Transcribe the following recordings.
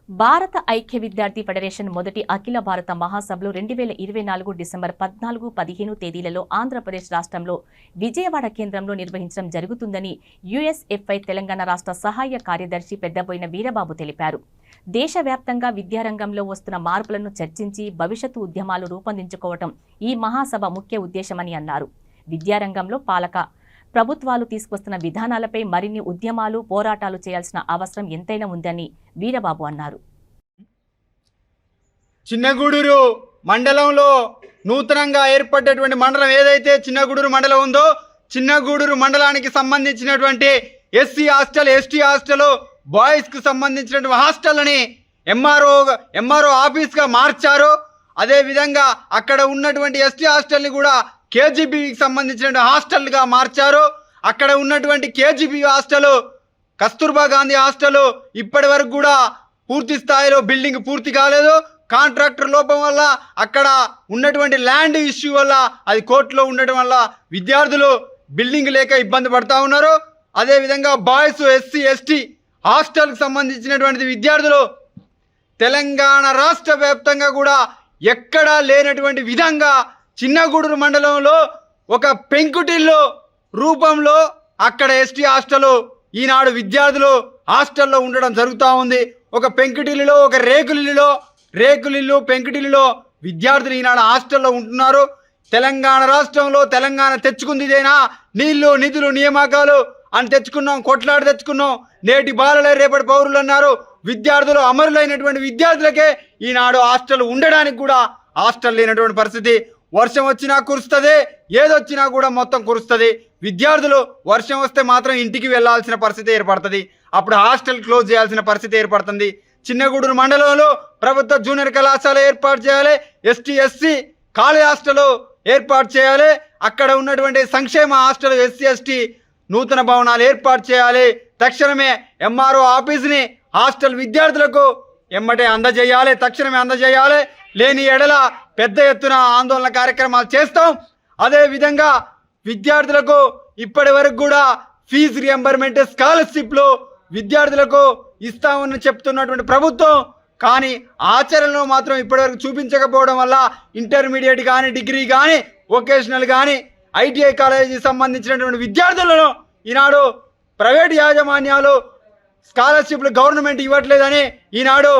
భారత ఐక్య విద్యార్థి ఫెడరేషన్ మొదటి అఖిల భారత మహాసభలు 2024 డిసెంబర్ 14, 15 తేదీలలో ఆంధ్రప్రదేశ్ రాష్ట్రంలో విజయవాడ కేంద్రంలో నిర్వహించడం జరుగుతుందని యుఎస్ఎఫ్ఐ తెలంగాణ రాష్ట్ర సహాయ కార్యదర్శి పెద్దబోయిన వీరబాబు తెలిపారు. దేశవ్యాప్తంగా విద్యారంగంలో వస్తున్న మార్పులను చర్చించి భవిష్యత్తు ఉద్యమాలు రూపొందించుకోవటం ఈ మహాసభ ముఖ్య ఉద్దేశమని అన్నారు. విద్యారంగంలో పాలక ప్రభుత్వాలు తీసుకొస్తున్న విధానాలపై మరిన్ని ఉద్యమాలు, పోరాటాలు చేయాల్సిన అవసరం ఎంతైనా ఉందని వీరబాబు అన్నారు. చిన్నగూడూరు మండలంలో నూతనంగా ఏర్పడ్డటువంటి మండలం ఏదైతే చిన్నగూడూరు మండలం ఉందో, చిన్నగూడూరు మండలానికి సంబంధించినటువంటి ఎస్సీ హాస్టల్, ఎస్టీ హాస్టల్, బాయ్స్కి సంబంధించినటువంటి హాస్టల్ని ఎంఆర్ఓ ఆఫీస్గా మార్చారు. అదేవిధంగా అక్కడ ఉన్నటువంటి ఎస్టీ హాస్టల్ని కూడా కేజీబీకి సంబంధించిన హాస్టల్గా మార్చారు. అక్కడ ఉన్నటువంటి KGB hostel, Kasturba Gandhi hostel ఇప్పటి వరకు కూడా పూర్తి స్థాయిలో బిల్డింగ్ పూర్తి కాలేదు. కాంట్రాక్టర్ లోపం వల్ల, అక్కడ ఉన్నటువంటి ల్యాండ్ ఇష్యూ వల్ల, అది కోర్టులో ఉండటం వల్ల విద్యార్థులు బిల్డింగ్ లేక ఇబ్బంది పడుతూ ఉన్నారు. అదేవిధంగా బాయ్స్, ఎస్సీ, ఎస్టీ హాస్టల్కి సంబంధించినటువంటి విద్యార్థులు తెలంగాణ రాష్ట్ర వ్యాప్తంగా కూడా ఎక్కడా లేనటువంటి విధంగా చిన్నగూడూరు మండలంలో ఒక పెంకుటిల్లు రూపంలో అక్కడ ఎస్టీ హాస్టల్ ఈనాడు విద్యార్థులు హాస్టల్లో ఉండడం జరుగుతూ ఉంది. ఒక పెంకుటిల్లులో, ఒక రేకులిల్లు పెంకుటిల్లులో విద్యార్థులు ఈనాడు హాస్టల్లో ఉంటున్నారు. తెలంగాణ రాష్ట్రంలో తెలంగాణ తెచ్చుకుందిదేనా? నీళ్లు, నిధులు, నియామకాలు అని తెచ్చుకున్నాం, కొట్లాడి తెచ్చుకున్నాం. నేటి బాలలే రేపటి పౌరులు అన్నారు. విద్యార్థులు అమరులైనటువంటి విద్యార్థులకే ఈనాడు హాస్టల్ ఉండడానికి కూడా హాస్టల్ లేనటువంటి పరిస్థితి. వర్షం వచ్చినా కురుస్తుంది, ఏదొచ్చినా కూడా మొత్తం కురుస్తుంది. విద్యార్థులు వర్షం వస్తే మాత్రం ఇంటికి వెళ్లాల్సిన పరిస్థితి ఏర్పడుతుంది. అప్పుడు హాస్టల్ క్లోజ్ చేయాల్సిన పరిస్థితి ఏర్పడుతుంది. చిన్నగూడూరు మండలంలో ప్రభుత్వ జూనియర్ కళాశాల ఏర్పాటు చేయాలి. ఎస్టీ, ఎస్సీ కాలేజ్ హాస్టల్ ఏర్పాటు చేయాలి. అక్కడ ఉన్నటువంటి సంక్షేమ హాస్టల్, ఎస్సీ, ఎస్టీ నూతన భవనాలు ఏర్పాటు చేయాలి. తక్షణమే ఎంఆర్ఓ ఆఫీస్ని హాస్టల్ విద్యార్థులకు తక్షణమే అందజేయాలి. లేని ఎడల పెద్ద ఎత్తున ఆందోళన కార్యక్రమాలు చేస్తాం. అదేవిధంగా విద్యార్థులకు ఇప్పటి వరకు కూడా ఫీజు రియంబర్మెంట్, స్కాలర్షిప్లు విద్యార్థులకు ఇస్తామని చెప్తున్నటువంటి ప్రభుత్వం, కానీ ఆచరణలో మాత్రం ఇప్పటివరకు చూపించకపోవడం వల్ల ఇంటర్మీడియట్ కానీ, డిగ్రీ కానీ, వొకేషనల్ కానీ, ఐటీఐ కాలేజీకి సంబంధించినటువంటి విద్యార్థులను ఈనాడు ప్రైవేట్ యాజమాన్యాలు స్కాలర్షిప్లు గవర్నమెంట్ ఇవ్వట్లేదని ఈనాడు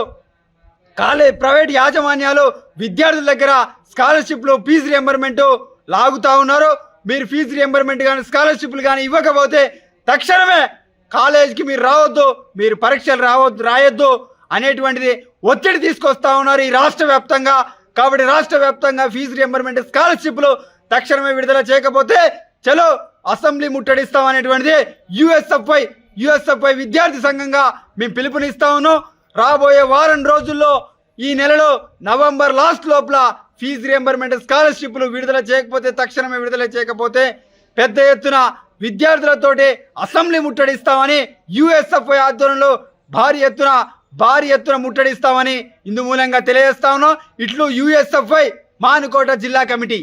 ప్రైవేట్ యాజమాన్యాలు విద్యార్థుల దగ్గర స్కాలర్షిప్లు, ఫీజు రియంబర్మెంట్ లాగుతూ ఉన్నారు. మీరు ఫీజు రియంబర్మెంట్ కానీ, స్కాలర్షిప్లు కానీ ఇవ్వకపోతే తక్షణమే కాలేజీకి మీరు రావద్దు, మీరు పరీక్షలు రాయొద్దు అనేటువంటిది ఒత్తిడి తీసుకొస్తా ఉన్నారు ఈ రాష్ట్ర వ్యాప్తంగా. కాబట్టి రాష్ట్ర వ్యాప్తంగా ఫీజు రియంబర్మెంట్, స్కాలర్షిప్లు తక్షణమే విడుదల చేయకపోతే చలో అసెంబ్లీ ముట్టడిస్తాం అనేటువంటిది యుఎస్ఎఫ్ఐ విద్యార్థి సంఘంగా మేము పిలుపునిస్తా ఉన్నాం. రాబోయే వారం రోజుల్లో, ఈ నెలలో నవంబర్ లాస్ట్ లోపల ఫీజు రియంబర్మెంట్, స్కాలర్షిప్లు తక్షణమే విడుదల చేయకపోతే పెద్ద ఎత్తున విద్యార్థులతోటి అసెంబ్లీ ముట్టడిస్తామని యుఎస్ఎఫ్ఐ ఆధ్వర్యంలో భారీ ఎత్తున ముట్టడిస్తామని ఇందు మూలంగా తెలియజేస్తా ఉన్నాం. ఇట్లు యుఎస్ఎఫ్ఐ మానుకోట జిల్లా కమిటీ.